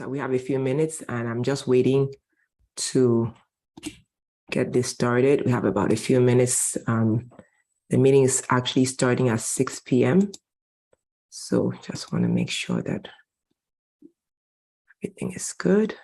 we have a few minutes and I'm just waiting to get this started. We have about a few minutes. The meeting is actually starting at 6 p.m. So just want to make sure that everything is good.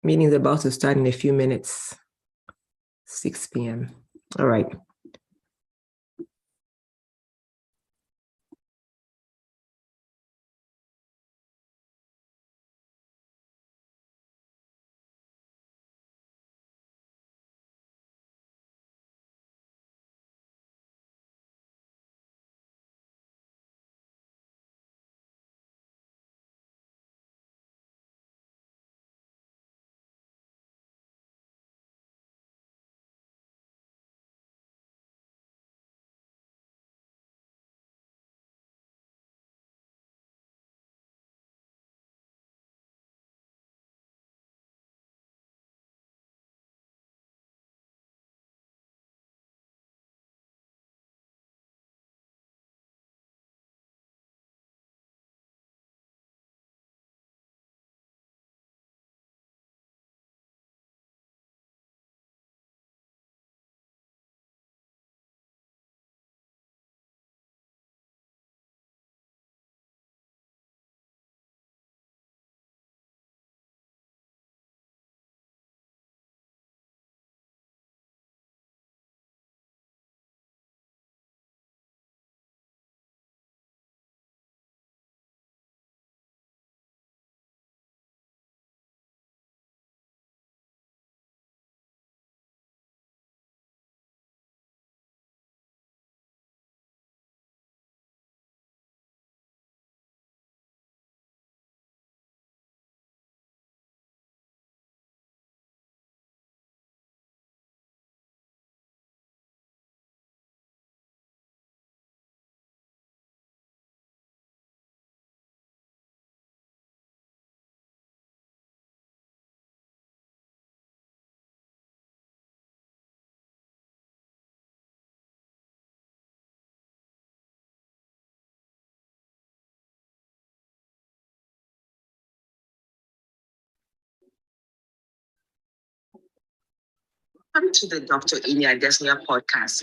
Meeting is about to start in a few minutes, 6 p.m. All right. Welcome to the Dr. Amy Adesanya podcast.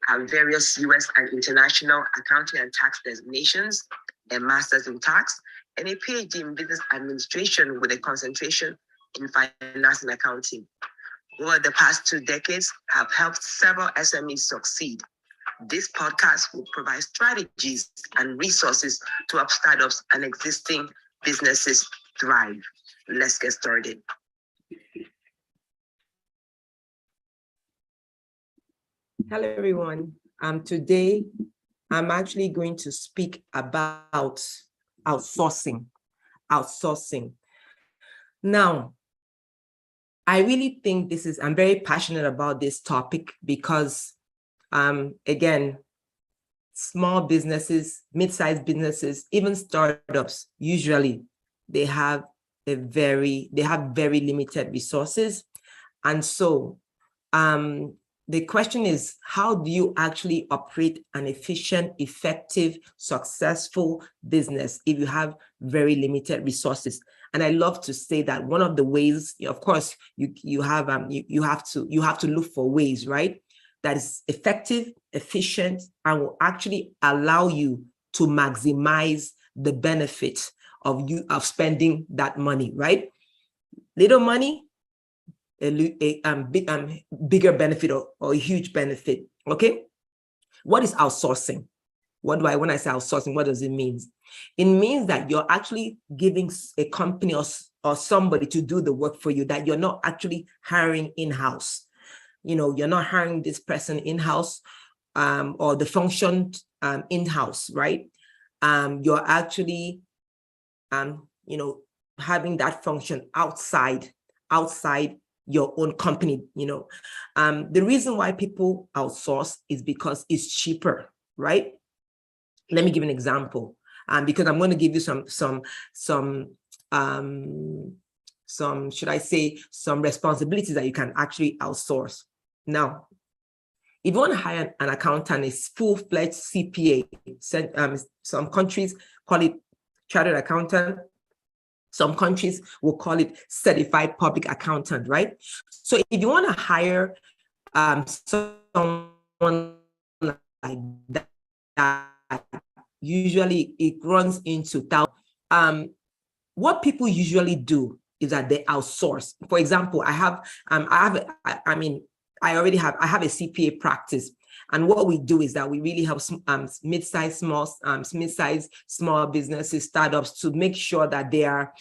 I have various U.S. and international accounting and tax designations, a master's in tax, and a PhD in business administration with a concentration in finance and accounting. Over the past 2 decades, I have helped several SMEs succeed. This podcast will provide strategies and resources to help startups and existing businesses thrive. Let's get started. Hello, everyone. Today, I'm actually going to speak about outsourcing. Now, I really think I'm very passionate about this topic because, again, small businesses, mid-sized businesses, even startups, usually they have very limited resources. And so, the question is, how do you actually operate an efficient, effective, successful business if you have very limited resources? And I love to say that one of the ways, of course, you have to look for ways, right, that is effective, efficient, and will actually allow you to maximize the benefit of spending that money, right? Little money, bigger benefit or a huge benefit. Okay, what is outsourcing? When I say outsourcing, what does it mean? It means that you're actually giving a company or somebody to do the work for you, that you're not actually hiring in-house. You're not hiring this person in-house or the function in-house, right? You're actually having that function outside your own company. The reason why people outsource is because it's cheaper, right? Let me give an example, because I'm going to give you some should I say, some responsibilities that you can actually outsource. Now, if you want to hire an accountant, a full-fledged CPA, some countries call it chartered accountant. Some countries will call it certified public accountant, right? So if you want to hire someone like that, usually it runs into thousands. What people usually do is that they outsource. For example, I have a CPA practice. And what we do is that we really help mid-sized, small businesses, startups, to make sure that they are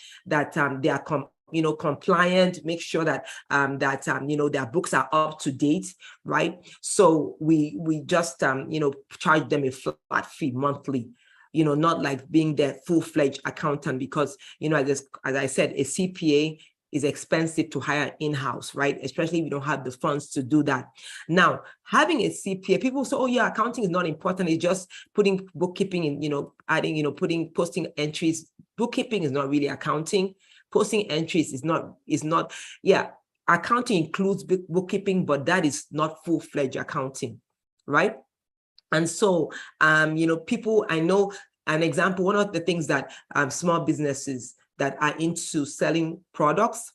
compliant, make sure that their books are up to date, right? So we just charge them a flat fee monthly, not like being their full-fledged accountant, because as I said, a CPA is expensive to hire in-house, right? Especially if you don't have the funds to do that. Now, having a CPA, people say, oh yeah, accounting is not important. It's just putting bookkeeping in, posting entries. Bookkeeping is not really accounting. Posting entries is not, yeah, accounting includes bookkeeping, but that is not full-fledged accounting, right? And so, people, I know an example, one of the things that small businesses that are into selling products,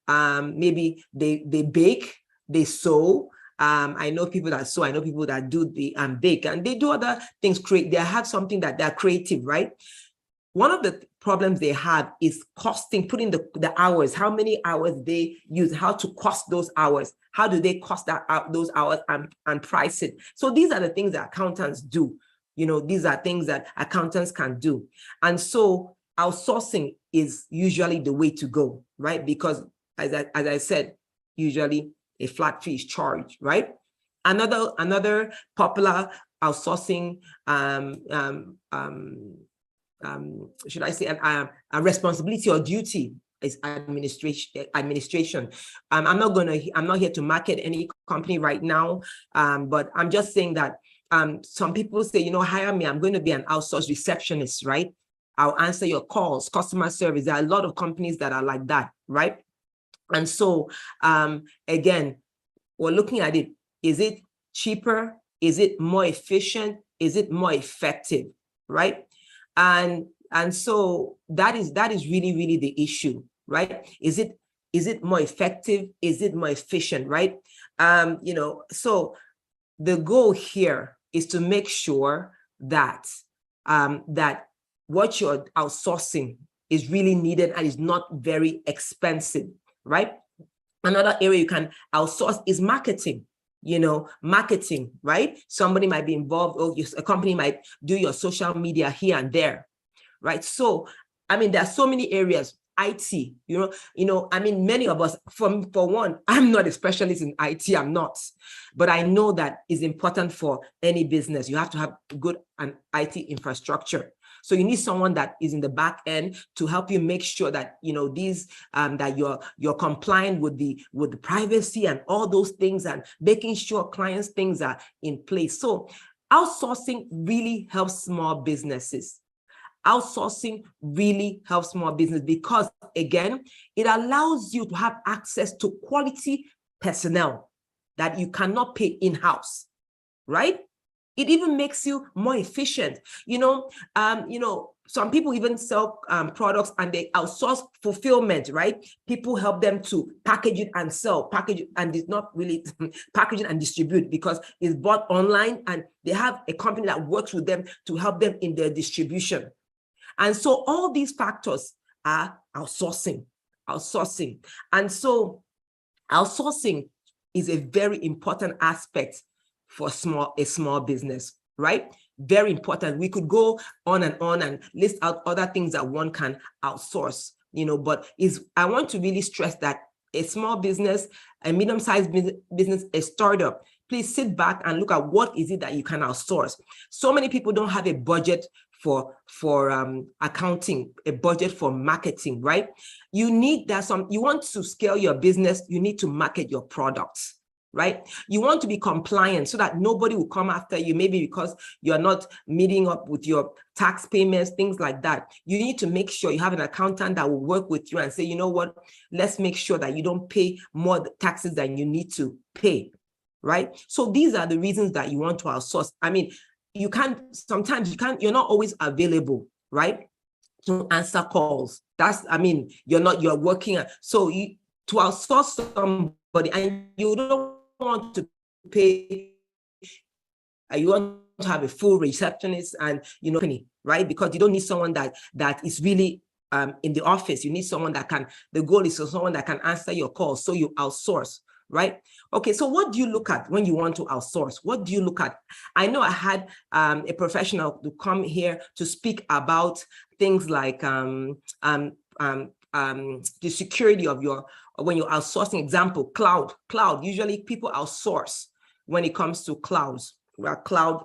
maybe they bake, they sew. I know people that sew, I know people that do the bake, and they do other things, they have something that they're creative, right? One of the problems they have is costing, putting the hours, how many hours they use, how to cost those hours, how do they cost those hours and price it. So these are the things that accountants do. These are things that accountants can do. And so outsourcing is usually the way to go, right? Because as I said, usually a flat fee is charged, right? Another popular outsourcing should I say a responsibility or duty is administration. I'm not here to market any company right now, but I'm just saying that some people say, hire me, I'm going to be an outsourced receptionist, right? I'll answer your calls, customer service. There are a lot of companies that are like that, right? And so, again, we're looking at it. Is it cheaper? Is it more efficient? Is it more effective, right? And so that is really, really the issue, right? Is it more effective? Is it more efficient, right? So the goal here is to make sure that that what you're outsourcing is really needed and is not very expensive, right? Another area you can outsource is marketing. Marketing, right? Somebody might be involved, or a company might do your social media here and there, right? So, there are so many areas. IT, many of us, for one, I'm not a specialist in IT, I'm not, but I know that is important for any business. You have to have good IT infrastructure. So you need someone that is in the back end to help you make sure that that you're compliant with the privacy and all those things, and making sure clients' things are in place. So outsourcing really helps small businesses. Outsourcing really helps small business because, again, it allows you to have access to quality personnel. that you cannot pay in-house, right? It even makes you more efficient. Some people even sell products and they outsource fulfillment, right? People help them to package it and sell, package it, and it's not really package it and distribute because it's bought online, and they have a company that works with them to help them in their distribution. And so all these factors are outsourcing. And so outsourcing is a very important aspect for a small business, right? Very important. We could go on and list out other things that one can outsource, but I want to really stress that a small business, a medium-sized business, a startup, please sit back and look at what is it that you can outsource. So many people don't have a budget for accounting, a budget for marketing, right? You need that. You want to scale your business, you need to market your products, right? You want to be compliant so that nobody will come after you, maybe because you're not meeting up with your tax payments, things like that. You need to make sure you have an accountant that will work with you and say, you know what, let's make sure that you don't pay more taxes than you need to pay, right? So these are the reasons that you want to outsource. I mean, you're not always available, right, to answer calls. You're working. So to outsource somebody, and you don't want to pay, you want to have a full receptionist and, right? Because you don't need someone that is really in the office. You need someone the goal is someone that can answer your calls. So you outsource, right? Okay, so what do you look at when you want to outsource? What do you look at? I know I had a professional to come here to speak about things like the security of when you're outsourcing. Example, cloud. Usually people outsource when it comes to clouds. Cloud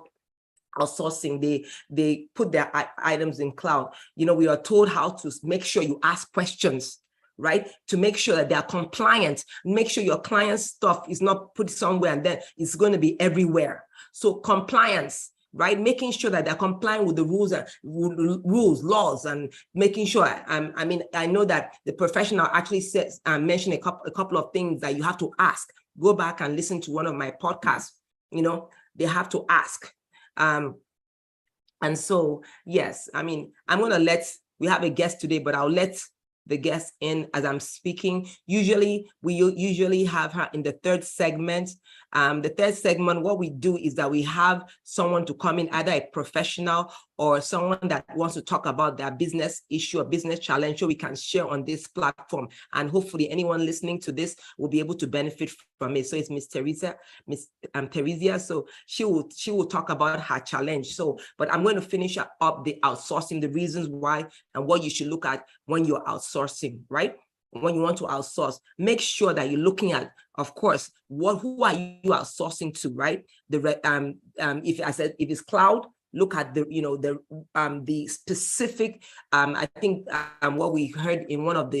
outsourcing, they put their items in cloud. We are told how to make sure you ask questions, right? To make sure that they are compliant, make sure your client's stuff is not put somewhere and then it's going to be everywhere. So compliance, right? Making sure that they're complying with the rules, laws, and making sure, I know that the professional actually says, mentioned a couple of things that you have to ask. Go back and listen to one of my podcasts, they have to ask. And so, yes, I'm going to we have a guest today, but I'll let the guest in as I'm speaking. We usually have her in the third segment. The third segment, what we do is that we have someone to come in, either a professional or someone that wants to talk about their business issue or business challenge, so we can share on this platform. And hopefully anyone listening to this will be able to benefit from it. So it's Miss Teresa. So she will talk about her challenge. But I'm going to finish up the outsourcing, the reasons why and what you should look at when you're outsourcing, right? When you want to outsource, make sure that you're looking at, of course, who are you outsourcing to, right? If it's cloud, look at the specific. I think what we heard in one of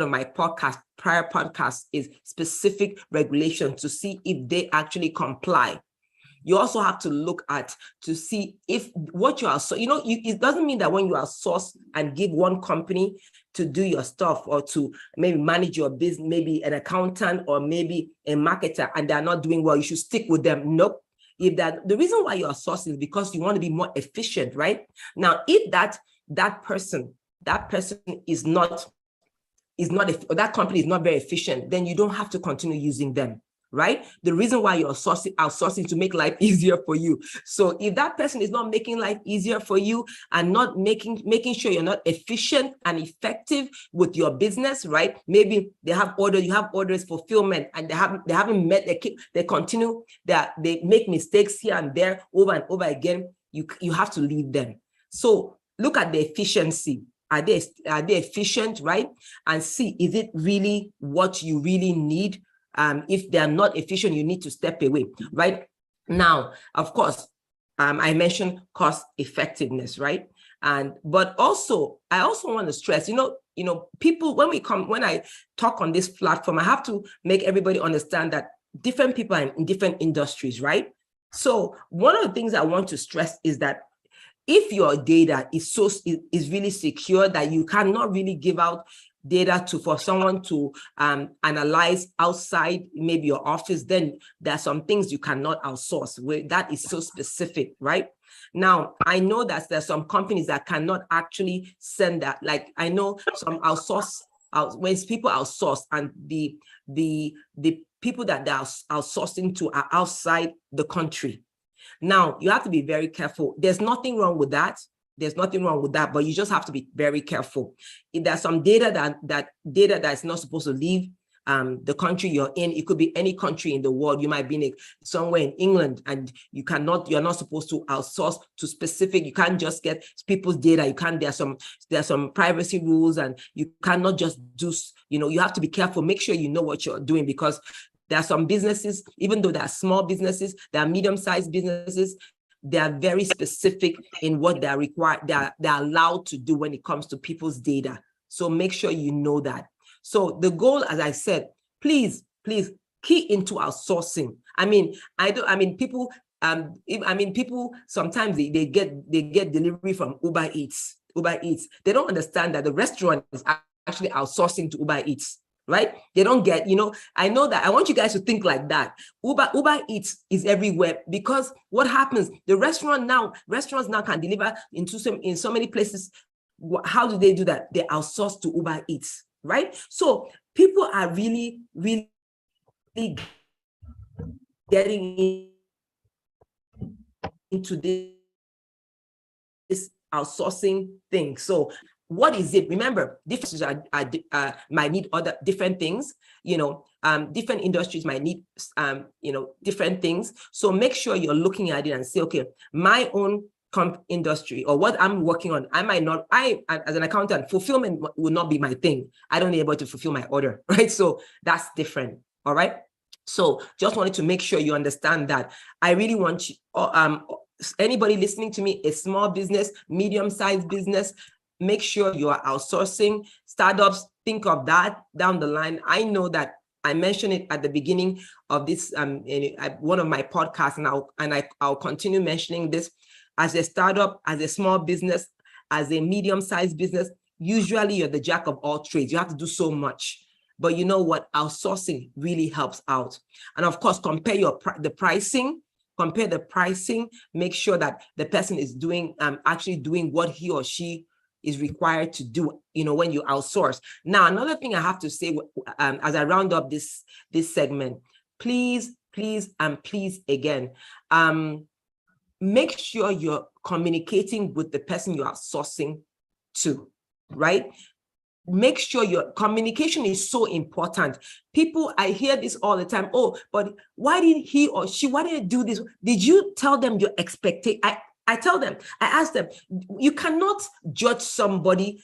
my prior podcasts is specific regulations to see if they actually comply. You also have to look at to see if what you are, it doesn't mean that when you outsource and give one company to do your stuff or to maybe manage your business, maybe an accountant or maybe a marketer, and they're not doing well, you should stick with them. Nope. The reason why you're outsourcing is because you want to be more efficient, right? Now, if that person is not, or that company is not very efficient, then you don't have to continue using them, right? The reason why you're outsourcing to make life easier for you. So if that person is not making life easier for you and not making sure you're not efficient and effective with your business, right? Maybe you have orders fulfillment and they haven't met, they make mistakes here and there over and over again, you have to leave them. So look at the efficiency. Are they efficient, right? And see, is it really what you really need? If they're not efficient, you need to step away, right? Now, of course, I mentioned cost effectiveness, right? But also, I also want to stress, people, when I talk on this platform, I have to make everybody understand that different people are in different industries, right? So one of the things I want to stress is that if your data is really secure that you cannot really give out data for someone to analyze outside maybe your office, then there are some things you cannot outsource, where that is so specific, right? Now, I know that there's some companies that cannot actually send that. Like I know some when people outsource and the people that they're outsourcing to are outside the country. Now, you have to be very careful. There's nothing wrong with that. There's nothing wrong with that, but you just have to be very careful. If there's some data data that's not supposed to leave the country you're in, it could be any country in the world. You might be somewhere in England, and you're not supposed to outsource to specific. You can't just get people's data. You can't. There's some privacy rules, and you cannot just do. You have to be careful. Make sure you know what you're doing, because there are some businesses, even though there are small businesses, there are medium-sized businesses, they are very specific in what they're required, they're allowed to do when it comes to people's data. So make sure you know that. So the goal, as I said, please key into outsourcing. People sometimes they get delivery from Uber Eats. They don't understand that the restaurant is actually outsourcing to Uber Eats. Right? They don't get, I know that. I want you guys to think like that. Uber Eats is everywhere, because what happens, the restaurants now can deliver in so many places. How do they do that? They outsource to Uber Eats, right? So people are really, really getting into this outsourcing thing. So what is it? Remember, different might need other different things. Different industries might need different things. So make sure you're looking at it and say, okay, my own industry or what I'm working on, as an accountant, fulfillment will not be my thing. I don't be able to fulfill my order, right? So that's different. All right. So just wanted to make sure you understand that. I really want you, anybody listening to me, a small business, medium-sized business, make sure you are outsourcing. Startups, think of that down the line. I know that I mentioned it at the beginning of this one of my podcasts, and I'll continue mentioning this. As a startup, as a small business, as a medium-sized business, usually you're the jack of all trades. You have to do so much. But you know what? Outsourcing really helps out. And of course, compare the pricing. Compare the pricing. Make sure that the person is actually doing what he or she is required to do, when you outsource. Now, another thing I have to say as I round up this segment, please again, make sure you're communicating with the person you're outsourcing to, right? Make sure your communication is so important. People, I hear this all the time. Oh, but why did he or she, why did they do this? Did you tell them your expectation? I tell them, I ask them, you cannot judge somebody's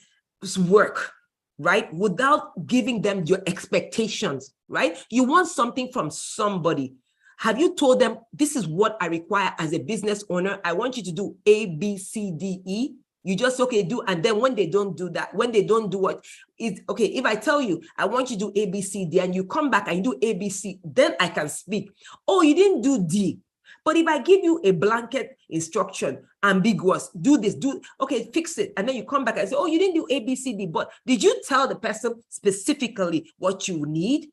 work, right, without giving them your expectations, right? You want something from somebody. Have you told them, this is what I require as a business owner? I want you to do A, B, C, D, E. You just, okay, do. And then when they don't do that, when they don't do what is, okay, if I tell you, I want you to do A, B, C, D, and you come back and you do A, B, C, then I can speak. Oh, you didn't do D. But if I give you a blanket instruction, ambiguous, do this, okay, fix it. And then you come back and say, oh, you didn't do A, B, C, D, but did you tell the person specifically what you need?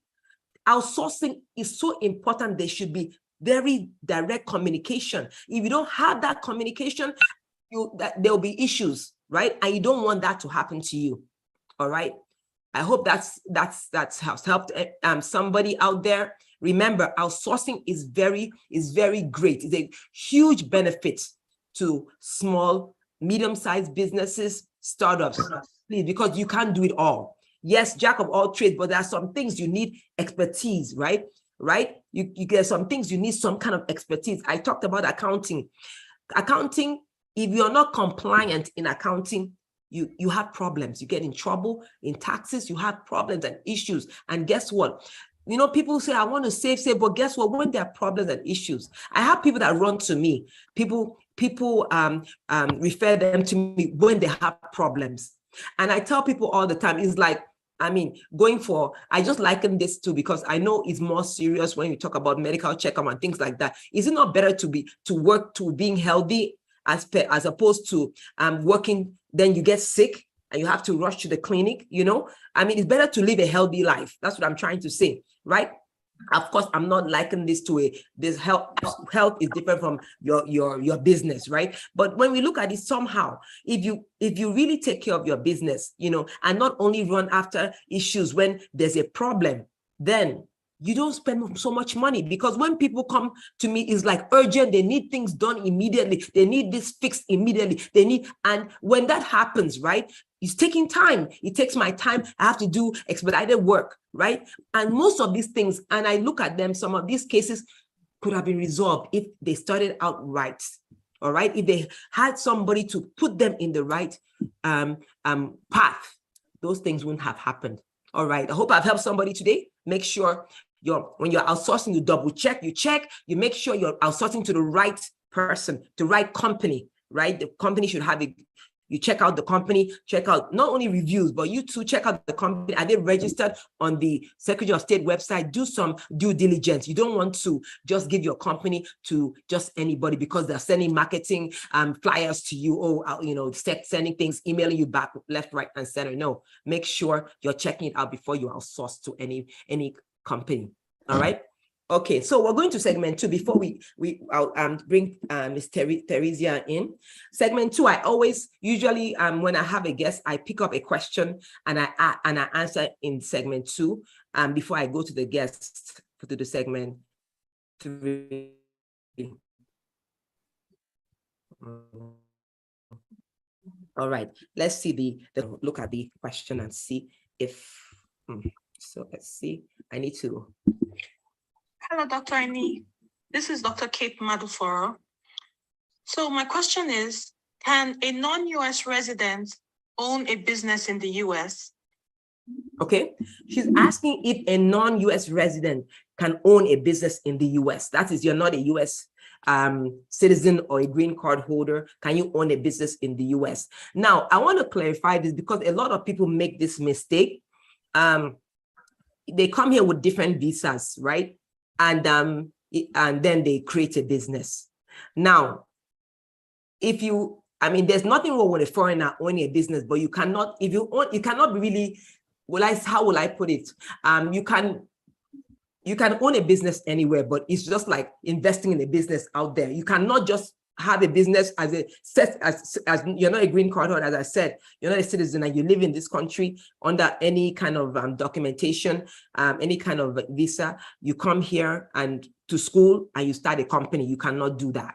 Outsourcing is so important. There should be very direct communication. If you don't have that communication, there'll be issues, right? And you don't want that to happen to you. All right. I hope that's helped somebody out there. Remember, outsourcing is very great. It's a huge benefit to small, medium-sized businesses, startups, please, because you can't do it all. Yes, jack of all trades, but there are some things you need expertise, right? You get some things you need some kind of expertise. I talked about accounting. Accounting, if you're not compliant in accounting, you have problems. You get in trouble. In taxes, you have problems and issues. And guess what? People say, I want to save, but guess what? When there are problems and issues, I have people that run to me. People refer them to me when they have problems. And I tell people all the time, it's like, I just liken this to, because I know it's more serious when you talk about medical checkup and things like that. Is it not better to work to being healthy as opposed to working, then you get sick? and you have to rush to the clinic, I mean, it's better to live a healthy life. That's what I'm trying to say, right? Of course, I'm not likening this to this health is different from your business, right? But when we look at it somehow, if you really take care of your business, and not only run after issues when there's a problem, then you don't spend so much money, because when people come to me, it's like urgent. They need things done immediately. They need this fixed immediately. And when that happens, right, it's taking time. It takes my time. I have to do expedited work, right? And most of these things, and I look at them, some of these cases could have been resolved if they started out right. All right, if they had somebody to put them in the right path, those things wouldn't have happened. All right, I hope I've helped somebody today. Make sure when you're outsourcing, you double check, you make sure you're outsourcing to the right person, the right company, right? The company should have you check out the company, check out not only reviews, but you too check out the company. Are they registered on the Secretary of State website? Do some due diligence. You don't want to just give your company to just anybody because they're sending marketing flyers to you, or sending things, emailing you back left, right, and center. No, make sure you're checking it out before you outsource to any company. All right. Okay, so we're going to segment 2 before I'll bring Ms. Theresia in. Segment 2, I always usually when I have a guest, I pick up a question and I answer in segment 2 before I go to the guest to the segment 3. All right, let's see look at the question and see if so. Let's see. I need to. Hello, Dr. Annie. This is Dr. Kate Maduforo. So my question is, can a non-US resident own a business in the US? Okay, she's asking if a non-US resident can own a business in the US. That is, you're not a US citizen or a green card holder. Can you own a business in the US? Now, I want to clarify this because a lot of people make this mistake. They come here with different visas, right? And then they create a business. Now, there's nothing wrong with a foreigner owning a business, but you cannot really, how will I put it? You can own a business anywhere, but it's just like investing in a business out there. You cannot just have a business as you're not a green card holder, as I said, you're not a citizen and you live in this country under any kind of documentation, any kind of visa. You come here and to school and you start a company. You cannot do that.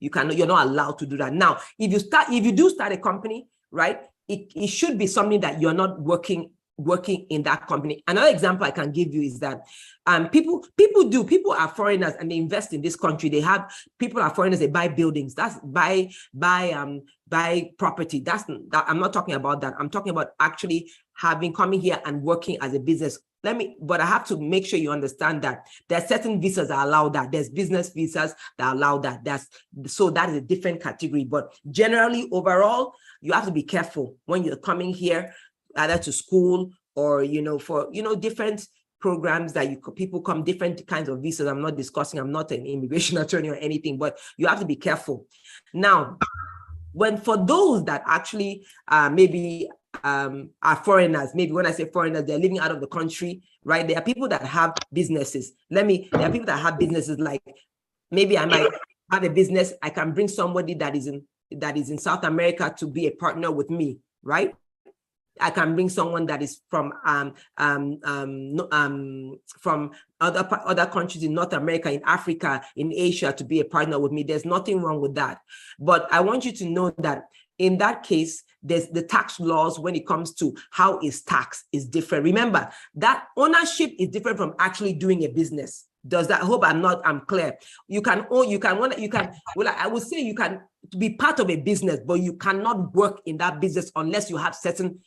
You're not allowed to do that. Now, if you do start a company, right, it should be something that you're not working in that company. Another example I can give you is that people are foreigners and they invest in this country. People are foreigners, they buy buildings, that's buy property. I'm not talking about that. I'm talking about actually coming here and working as a business. But I have to make sure you understand that there are certain visas that allow that. There's business visas that allow that. That is a different category. But generally, overall, you have to be careful when you're coming here, either to school or, for, different programs that people come, different kinds of visas. I'm not an immigration attorney or anything, but you have to be careful. Now, for those that actually maybe are foreigners, maybe when I say foreigners, they're living out of the country, right? There are people that have businesses. There are people that have businesses, like maybe I might have a business. I can bring somebody that is in South America to be a partner with me, right? I can bring someone that is from other countries in North America, in Africa, in Asia to be a partner with me. There's nothing wrong with that. But I want you to know that in that case, there's the tax laws when it comes to how is tax is different. Remember that ownership is different from actually doing a business. Does that? I hope I'm clear. I would say you can be part of a business, but you cannot work in that business unless you have certain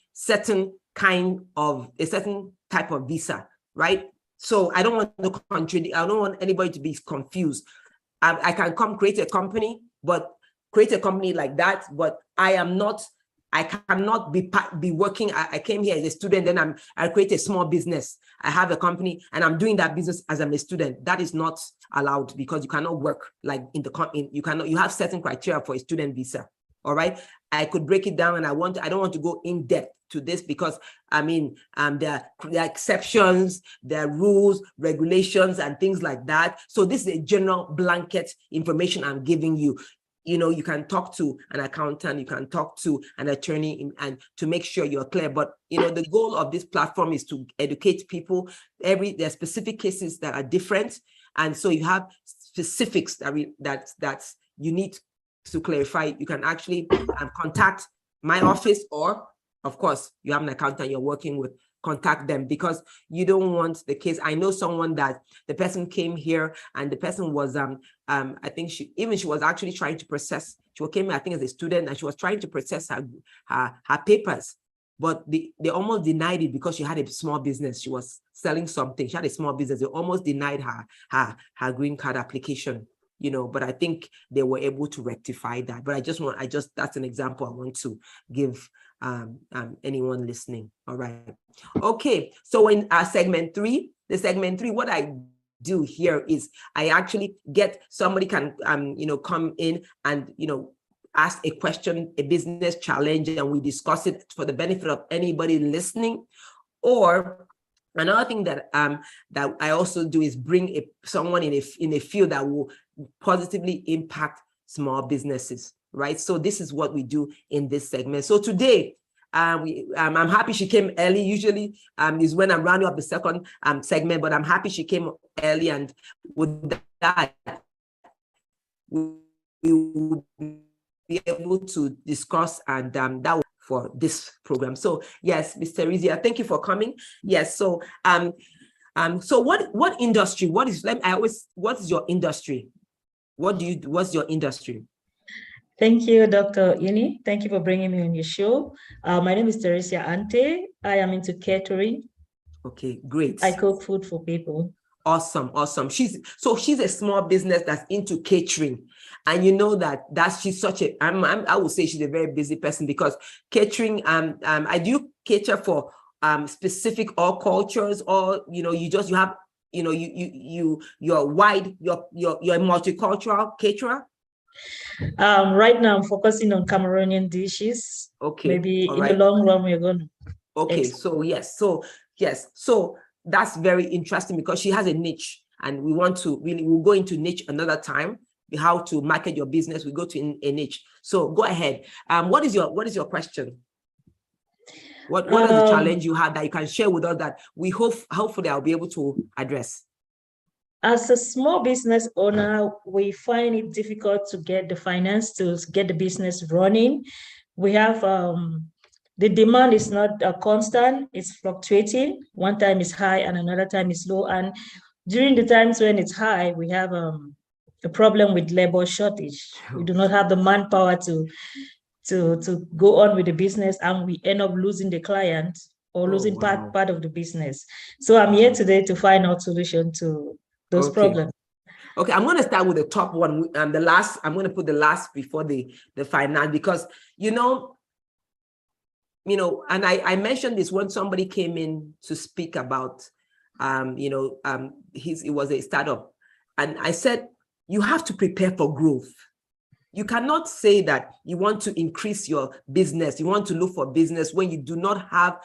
type of visa, right? So I don't want anybody to be confused. I can come create a company like that, but I cannot be working. I came here as a student, then I create a small business. I have a company and I'm doing that business as I'm a student. That is not allowed because you cannot work like you have certain criteria for a student visa. All right. I could break it down, and I don't want to go in depth to this because there are exceptions, there are rules, regulations, and things like that. So this is a general blanket information I'm giving you. You can talk to an accountant, you can talk to an attorney, and to make sure you're clear. But the goal of this platform is to educate people. There are specific cases that are different, and so you have specifics that you need to clarify. You can actually contact my office, or of course you have an accountant you're working with, contact them, because you don't want the case. I know someone that the person came here and the person was I think she was actually trying to process. She came, I think, as a student, and she was trying to process her papers, but they almost denied it because she had a small business. She was selling something. She had a small business. They almost denied her green card application. But I think they were able to rectify that. But that's an example I want to give anyone listening. All right. Okay. So in segment 3, what I do here is I actually get somebody can come in and ask a question, a business challenge, and we discuss it for the benefit of anybody listening. Or another thing that I also do is bring someone in a field that will positively impact small businesses, right? So this is what we do in this segment. So today, I'm happy she came early. Usually is when I'm rounding up the second segment, but I'm happy she came early, and with that, we will be able to discuss, and that will for this program. So yes, Ms. Theresia, thank you for coming. Yes, so so what industry? What's your industry? What's your industry? Thank you, Dr. Uni. Thank you for bringing me on your show. My name is Theresia Ante. I am into catering. Okay, great. I cook food for people. Awesome. She's a small business that's into catering, and she's such a. I would say she's a very busy person, because catering. I do cater for specific all cultures, or you have you're wide. You're a multicultural caterer. Right now I'm focusing on Cameroonian dishes. Okay. Maybe in the long run we're going to. Okay. So yes. So that's very interesting, because she has a niche, and we'll go into niche another time, how to market your business. We go to a niche. So go ahead. What is your question? What is the challenge you had that you can share with us that we hopefully I'll be able to address? As a small business owner, we find it difficult to get the finance to get the business running. We have the demand is not constant, it's fluctuating. One time is high and another time is low. And during the times when it's high, we have a problem with labor shortage. We do not have the manpower to go on with the business, and we end up losing the client or losing part of the business. So I'm here today to find out solution to those problems. Okay, I'm going to start with the top one, and the last. I'm going to put the last before the finance, because and I mentioned this when somebody came in to speak about it was a startup, and I said you have to prepare for growth. You cannot say that you want to increase your business, you want to look for business when you don't have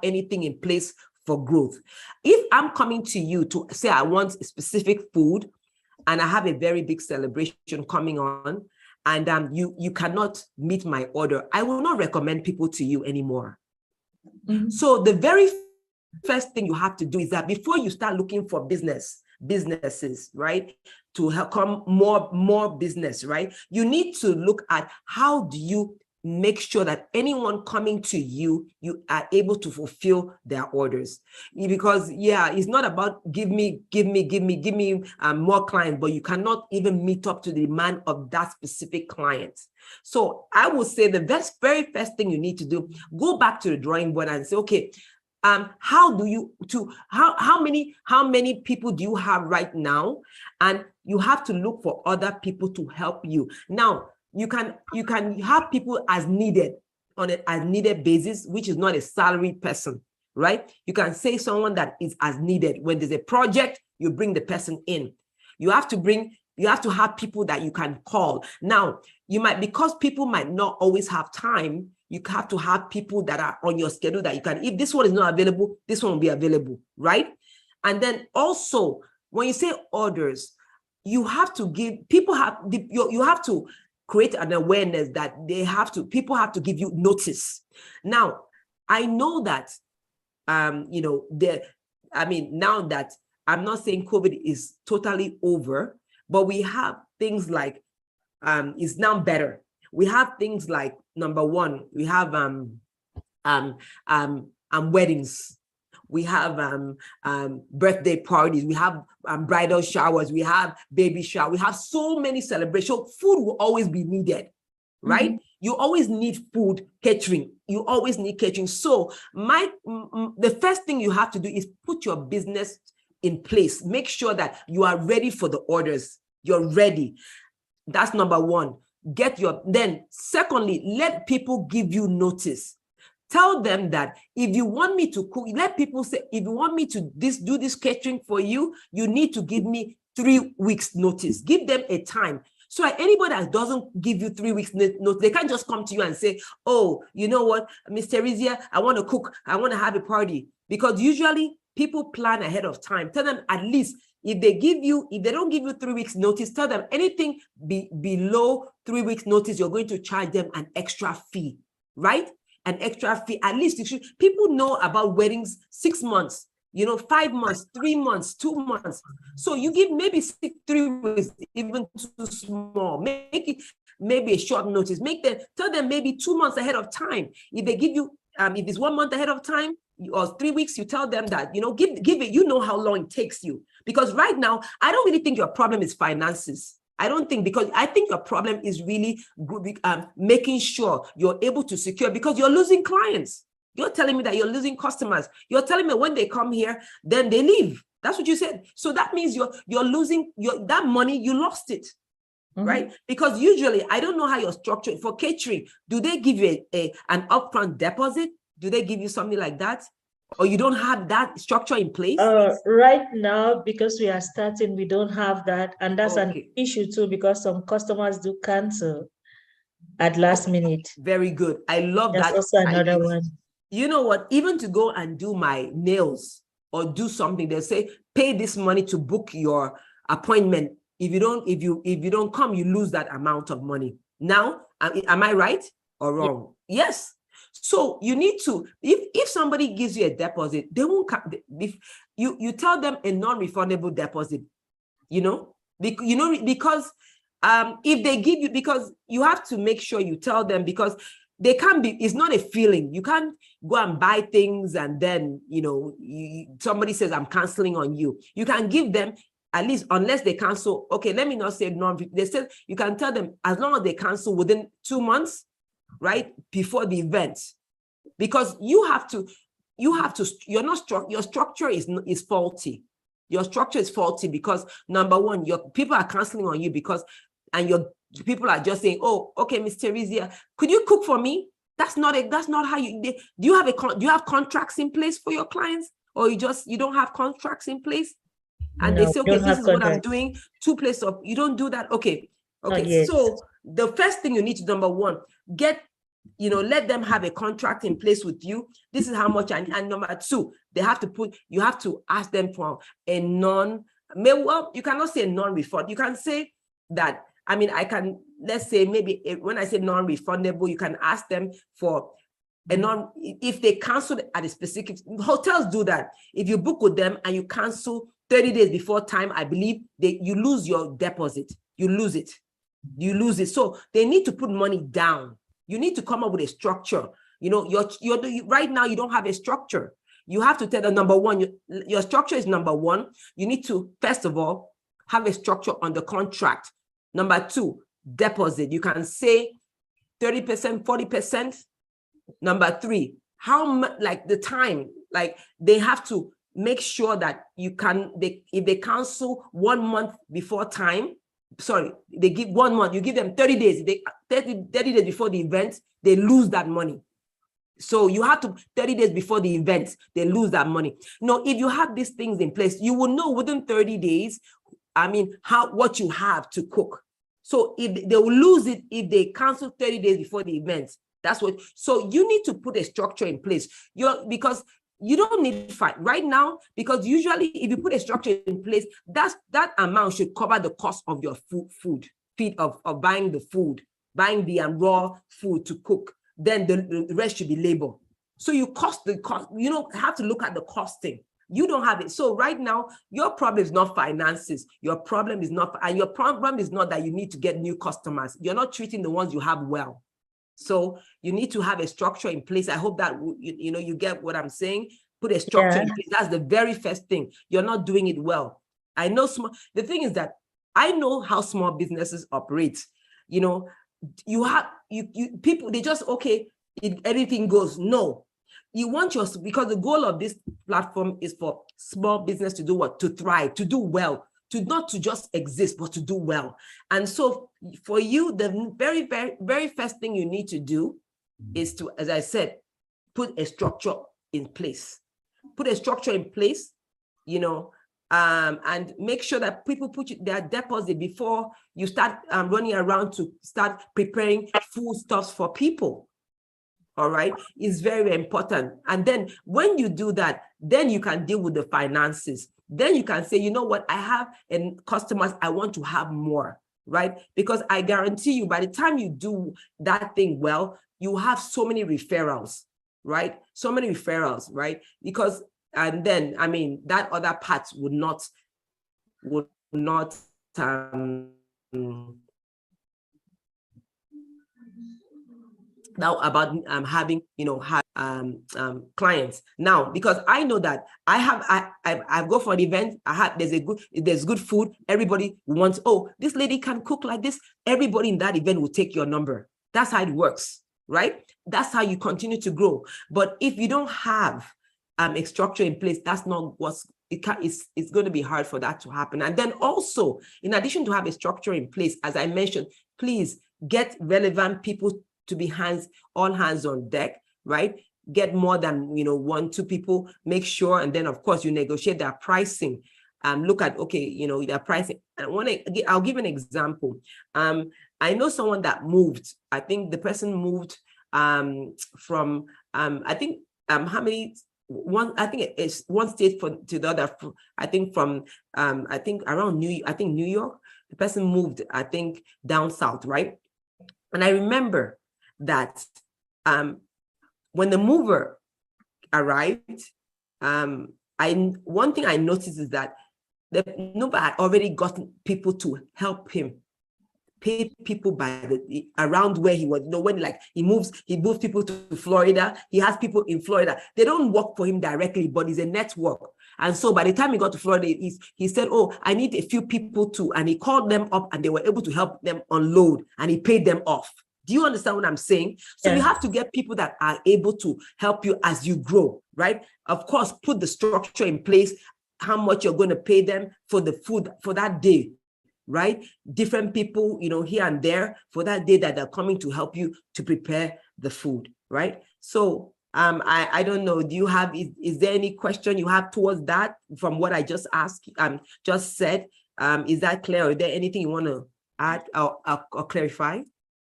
anything in place for growth. If I'm coming to you to say I want a specific food, and I have a very big celebration coming on, and you cannot meet my order, I will not recommend people to you anymore. Mm-hmm. So the very first thing you have to do is that before you start looking for businesses, right, to help come more business, right, you need to look at how do you make sure that anyone coming to you are able to fulfill their orders. Because it's not about give me more clients, but you cannot even meet up to the demand of that specific client. So I would say the very first thing you need to do, go back to the drawing board and say, okay, how many people do you have right now? And you have to look for other people to help you. Now, you can have people as needed on an as needed basis, which is not a salaried person, right? You can say someone that is as needed. When there's a project, you bring the person in. You have to bring You have to have people that you can call. Now, because people might not always have time, you have to have people that are on your schedule that you can, if this one is not available, this one will be available, right? And then also, when you say orders, you have to give, you have to create an awareness that people have to give you notice. Now, I know that, now that I'm not saying COVID is totally over, but we have things like, it's now better. We have things like, number one, we have weddings. We have birthday parties, we have bridal showers, we have baby shower, we have so many celebrations. Food will always be needed, right? You always need food, catering. You always need catering. So the first thing you have to do is put your business in place. Make sure that you are ready for the orders. You're ready. That's number one. Then secondly, let people give you notice. Tell them that if you want me to cook, let people say, if you want me to do this catering for you, you need to give me 3 weeks notice. Give them a time. So anybody that doesn't give you 3 weeks notice, they can't just come to you and say, oh, you know what, Miss Teresia, I want to cook, I want to have a party. Because usually people plan ahead of time. Tell them at least, if they don't give you 3 weeks notice, tell them anything below 3 weeks notice, you're going to charge them an extra fee, right? An extra fee. At least people know about weddings 6 months, 5 months, 3 months, 2 months. So you give maybe 3 weeks, even too small. Make it maybe a short notice. Tell them maybe 2 months ahead of time. If they give you, if it's 1 month ahead of time or 3 weeks, you tell them that, give it, how long it takes you. Because right now, I don't really think your problem is finances. Because I think your problem is really making sure you're able to secure, because you're losing clients. You're telling me that you're losing customers. You're telling me when they come here, then they leave. That's what you said. So that means you're losing that money, you lost it, right? Because usually, I don't know how you're structured. For catering, do they give you an upfront deposit? Do they give you something like that? Or you don't have that structure in place? Right now, because we are starting, we don't have that. And that's an issue too, because some customers do cancel at last minute. Very good. I love that. That's also another one. You know what? Even to go and do my nails or do something, they say, pay this money to book your appointment. If you don't come, you lose that amount of money. Now, am I right or wrong? Yeah. Yes. So you need to, if somebody gives you a deposit, they won't come. If you tell them a non-refundable deposit, because if they give you, because you have to make sure you tell them, because they can't be, it's not a feeling. You can't go and buy things and then, somebody says, I'm canceling on you. You can give them, at least, unless they cancel. Okay, let me not say they said, you can tell them as long as they cancel within 2 months, right, before the event, because your structure is faulty. Your structure is faulty because, number one, your people are canceling on you and your people are just saying, oh, okay, Miss Teresia, could you cook for me? That's not how do you have contracts in place for your clients, or you don't have contracts in place? And they say, okay, this is what I'm doing, 2 places of, you don't do that. Okay. So the first thing you need to, number one, let them have a contract in place with you. This is how much, and number two, you have to ask them for a you cannot say non-refund. You can say that, let's say maybe when I say non-refundable, you can ask them for if they cancel at a specific, hotels do that. If you book with them and you cancel 30 days before time, I believe you lose your deposit. You lose it. So they need to put money down. You need to come up with a structure. Right now you don't have a structure. You have to tell them, number one, your structure is number one. You need to, first of all, have a structure on the contract. Number two, deposit. You can say 30%, 40%. Number three, how much, the time, they have to make sure that if they cancel 1 month before time, they give 1 month, you give them 30 days. 30 days before the event, they lose that money. So you have to, 30 days before the event, they lose that money. If you have these things in place, you will know within 30 days what you have to cook. So if they will lose it if they cancel 30 days before the event. That's what, so you need to put a structure in place. Because you don't need fight right now, because usually if you put a structure in place, that amount should cover the cost of your feed of buying the food, buying the raw food to cook. Then the rest should be labor. So you don't have to look at the costing. You don't have it. So right now, your problem is not finances. Your problem is not that you need to get new customers. You're not treating the ones you have well. So you need to have a structure in place. I hope that you get what I'm saying. Put a structure in place. That's the very first thing. You're not doing it well. I know the thing is that I know how small businesses operate. People, they just, okay, everything goes. No. You want because the goal of this platform is for small business to do what? To thrive, to do well, not to just exist, but to do well. And so for you, the very, very, very first thing you need to do is to, as I said, put a structure in place. Put a structure in place, and make sure that people put their deposit before you start running around to start preparing foodstuffs for people. All right, it's very important. And then when you do that, then you can deal with the finances. Then you can say, you know what, I have customers, I want to have more, right? Because I guarantee you, by the time you do that thing well, you have so many referrals, right? So many referrals, right? Because, and then, that other part would not now about having clients now, because I know that I go for an event, there's good food, everybody wants, oh, this lady can cook like this, everybody in that event will take your number. That's how it works, right? That's how you continue to grow. But if you don't have a structure in place, that's not it's going to be hard for that to happen. And then also, in addition to have a structure in place, as I mentioned, please get relevant people to be all hands on deck, right? Get more than 1-2 people, make sure, and then of course you negotiate their pricing. Look at, okay, their pricing. I'll give an example. I know someone that moved. I think the person moved from I think it's one state to the other. I think from I think around New York. The person moved, I think, down south, right? And I remember that when the mover arrived, one thing I noticed is that the mover had already gotten people to help him pay people around where he was. When he moves people to Florida, he has people in Florida. They don't work for him directly, but it's a network. And so by the time he got to Florida, he said, oh, I need a few people too. And he called them up and they were able to help them unload and he paid them off. Do you understand what I'm saying? So you have to get people that are able to help you as you grow, right? Of course, put the structure in place, how much you're going to pay them for the food for that day, right? Different people, here and there for that day that are coming to help you to prepare the food, right? So I don't know, do you have, is there any question you have towards that from what I just asked, just said? Is that clear? Or is there anything you want to add or clarify?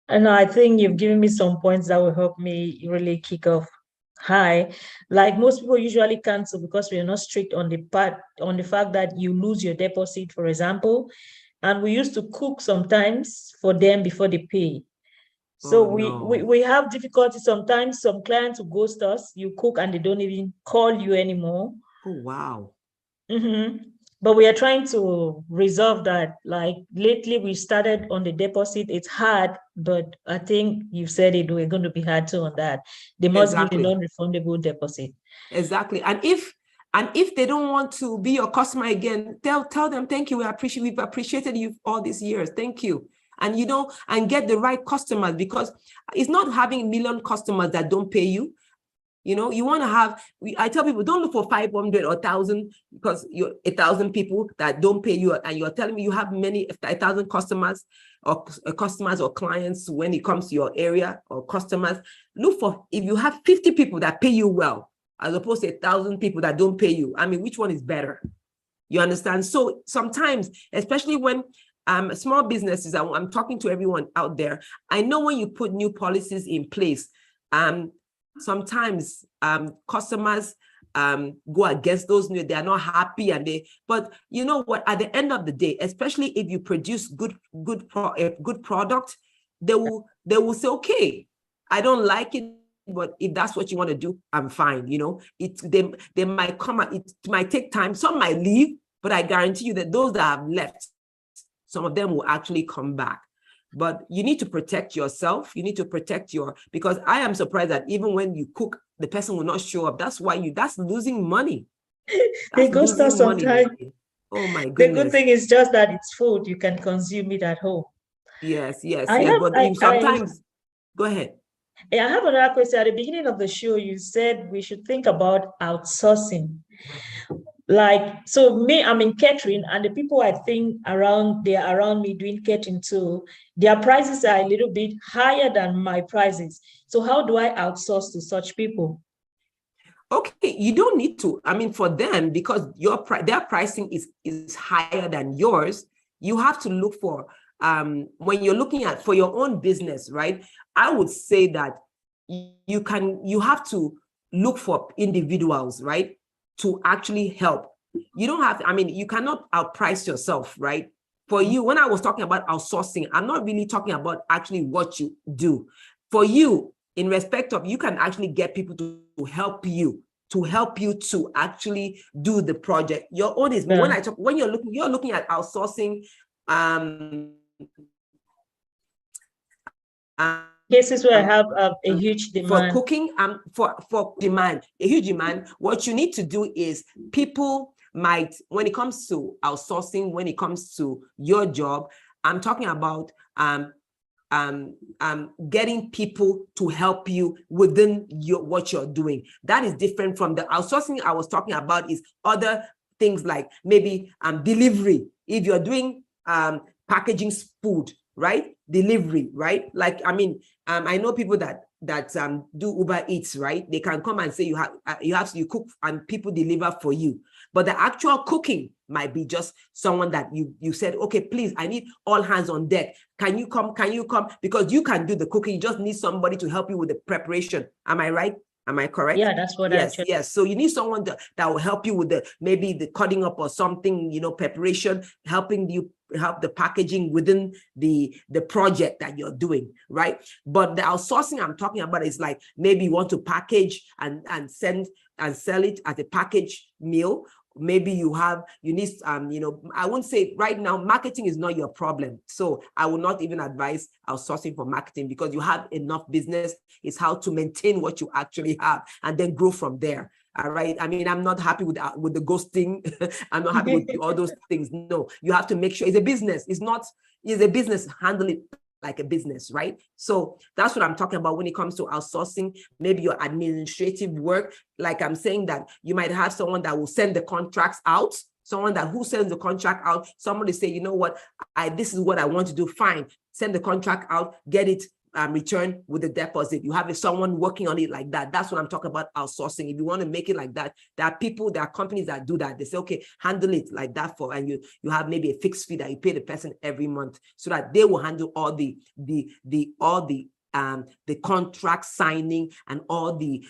And I think you've given me some points that will help me really kick off high. Like most people usually cancel because we're not strict on the fact that you lose your deposit, for example. And we used to cook sometimes for them before they pay. So we have difficulty sometimes. Some clients will ghost us. You cook and they don't even call you anymore. Oh, wow. But we are trying to resolve that. Like lately we started on the deposit. It's hard, but I think you've said it, we're going to be hard too on that. They must give the non-refundable deposit. Exactly. And if they don't want to be your customer again, tell them, thank you. We've appreciated you all these years. Thank you. And and get the right customers, because it's not having a million customers that don't pay you. You want to have, I tell people, don't look for 500 or 1,000 because you're 1,000 people that don't pay you. And you're telling me you have 1,000 customers or clients when it comes to your area or customers. Look for, if you have 50 people that pay you well, as opposed to 1,000 people that don't pay you. Which one is better? You understand? So sometimes, especially when small businesses, I'm talking to everyone out there, I know when you put new policies in place, sometimes customers go against those new, they are not happy, but you know what, at the end of the day, especially if you produce good product, they will say, okay, I don't like it, but if that's what you want to do, I'm fine. You know, they might come, it might take time, some might leave, but I guarantee you that those that have left, some of them will actually come back. But you need to protect yourself. You need to protect because I am surprised that even when you cook, the person will not show up. That's losing money. They ghost us sometimes. Oh my goodness. The good thing is just that it's food. You can consume it at home. Yes. But sometimes, go ahead. I have another question. At the beginning of the show, you said we should think about outsourcing. So me, I'm in catering, and the people I think they're around me doing catering too, their prices are a little bit higher than my prices. So how do I outsource to such people? Okay, you don't need to. I mean, for them, because their pricing is higher than yours, you have to look for, when you're looking at for your own business, right? I would say that you have to look for individuals, right, to actually help. You don't have to, I mean, you cannot outprice yourself, right? For you, when I was talking about outsourcing, I'm not really talking about actually what you do. For you, in respect of, you can actually get people to help you to actually do the project. Your own is, when you're looking at outsourcing, cases where I have a huge demand. For cooking, for demand, a huge demand, what you need to do is people might, when it comes to outsourcing, when it comes to your job, I'm talking about getting people to help you within what you're doing. That is different from the outsourcing I was talking about. Is other things like maybe delivery. If you're doing packaging food, right? Delivery, right? Like, I mean, I know people that do Uber Eats, right? They can come and say you cook and people deliver for you. But the actual cooking might be just someone that you said, okay, please, I need all hands on deck. Can you come? Because you can do the cooking. You just need somebody to help you with the preparation. Am I right? Am I correct? Yeah, that's what yes. So you need someone that will help you with maybe the cutting up or something, preparation, helping you help the packaging within the project that you're doing, right? But the outsourcing I'm talking about is like maybe you want to package and send and sell it as a package meal. Maybe you need, I wouldn't say right now, marketing is not your problem. So I will not even advise outsourcing for marketing because you have enough business. It's how to maintain what you actually have and then grow from there. All right. I mean, I'm not happy with the ghosting. I'm not happy with all those things. No, you have to make sure it's a business. It's a business. Handle it like a business, right? So that's what I'm talking about when it comes to outsourcing. Maybe your administrative work, like I'm saying that you might have someone that will send the contracts out, someone who sends the contract out, somebody say, you know what, this is what I want to do, fine, send the contract out, get it returned with the deposit. You have someone working on it like that. That's what I'm talking about outsourcing. If you want to make it like that, there are companies that do that. They say, okay, handle it like that and you have maybe a fixed fee that you pay the person every month so that they will handle all the contract signing and all the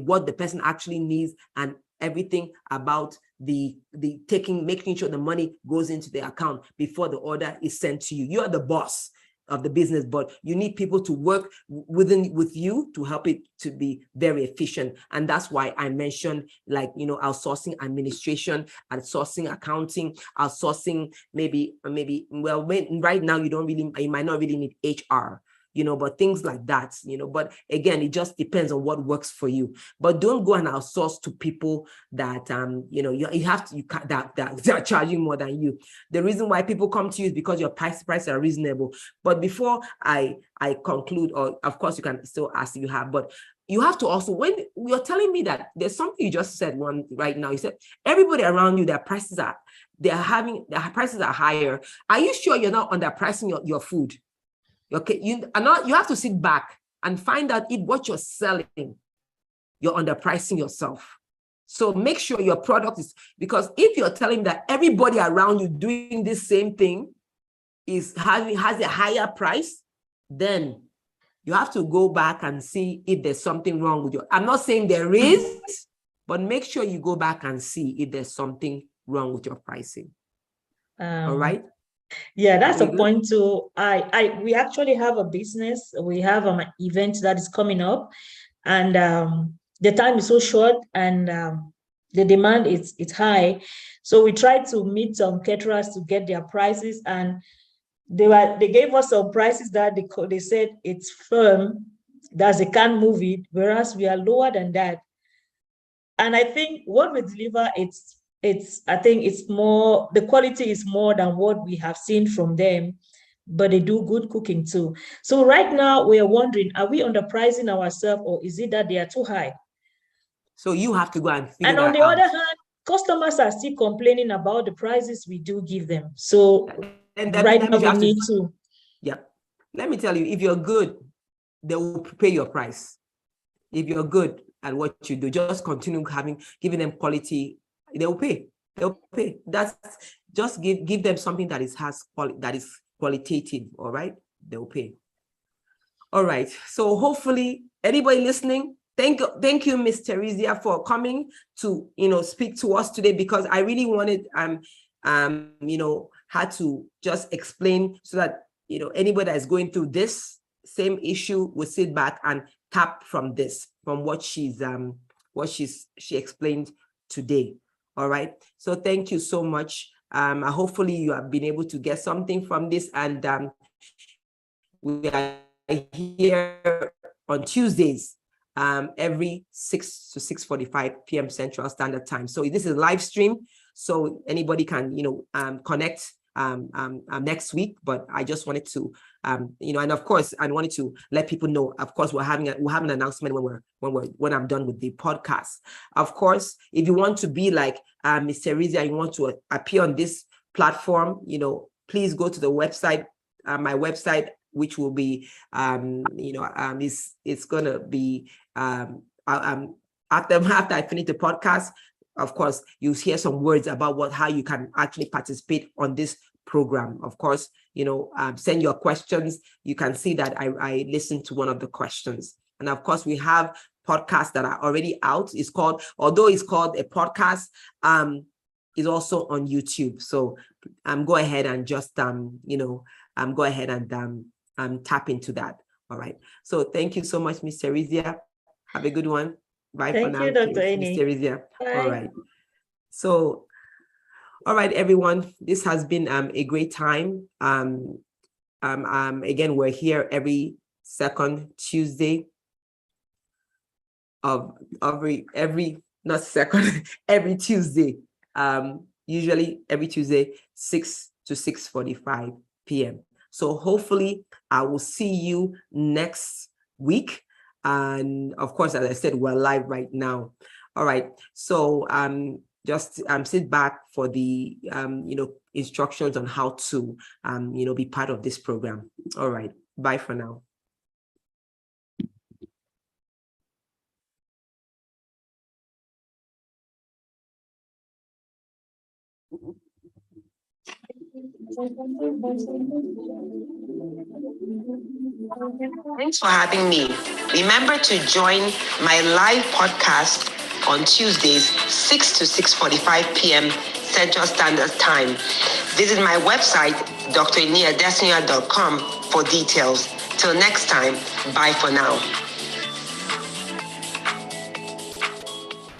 what the person actually needs and everything about making sure the money goes into the account before the order is sent to you. You are the boss of the business, but you need people to work with you to help it to be very efficient. And that's why I mentioned outsourcing administration, outsourcing accounting, outsourcing maybe right now you might not really need HR, but things like that, but again, it just depends on what works for you. But don't go and outsource to people that, that they're charging more than you. The reason why people come to you is because your prices are reasonable. But before I conclude, or of course you can still ask if you have, but you have to also, when you're telling me that there's something you just said right now, you said everybody around you, their prices are higher. Are you sure you're not underpricing your food? Okay, you have to sit back and find out if what you're selling, you're underpricing yourself. So make sure your product is, because if you're telling that everybody around you doing this same thing has a higher price, then you have to go back and see if there's something wrong with your, I'm not saying there is, but make sure you go back and see if there's something wrong with your pricing. All right. Yeah, that's a point too. We actually have a business. We have an event that is coming up, and the time is so short, and the demand it's high. So we tried to meet some caterers to get their prices, and they gave us some prices that they said it's firm, that they can't move it, whereas we are lower than that. And I think what we deliver, I think it's more, the quality is more than what we have seen from them, but they do good cooking too. So right now we are wondering, are we underpricing ourselves, or is it that they are too high? So you have to go and figure that out. And on the other hand, customers are still complaining about the prices we do give them. So right now we need to. Yeah. Let me tell you, if you're good, they will pay your price. If you're good at what you do, just continue giving them quality, they'll pay. They'll pay. That's just give them something that is qualitative. All right, they'll pay. All right. So hopefully, anybody listening, thank you, Miss Theresia, for coming to speak to us today, because I really wanted had to just explain so that anybody that is going through this same issue will sit back and tap from what she explained today. All right. So thank you so much. Hopefully you have been able to get something from this, and we are here on Tuesdays, every 6 to 6:45 p.m. Central Standard Time. So this is a live stream, so anybody can connect next week. But I just wanted to and of course I wanted to let people know, of course, we'll have an announcement when I'm done with the podcast. Of course, if you want to be like Ms. Theresia, you want to appear on this platform, please go to the website, my website, which will be it's gonna be after I finish the podcast. Of course, you'll hear some words about how you can actually participate on this program. Of course, send your questions. You can see that I listened to one of the questions. And of course, we have podcasts that are already out. Although it's called a podcast, is also on YouTube. So go ahead and just go ahead and tap into that. All right. So thank you so much, Ms. Theresia. Have a good one. Bye for now. Thank you, Dr. Amy. Ms. Theresia. Bye. All right. So, all right, everyone. This has been a great time. Again, we're here every second Tuesday of every Tuesday. Usually every Tuesday, 6 to 6:45 p.m. So hopefully I will see you next week. And of course, as I said, we're live right now. All right. So just sit back for the instructions on how to be part of this program. All right. Bye for now. Thanks for having me. Remember to join my live podcast on Tuesdays, 6 to 6:45 p.m. Central Standard Time. Visit my website, driniadesnia.com, for details. Till next time, bye for now.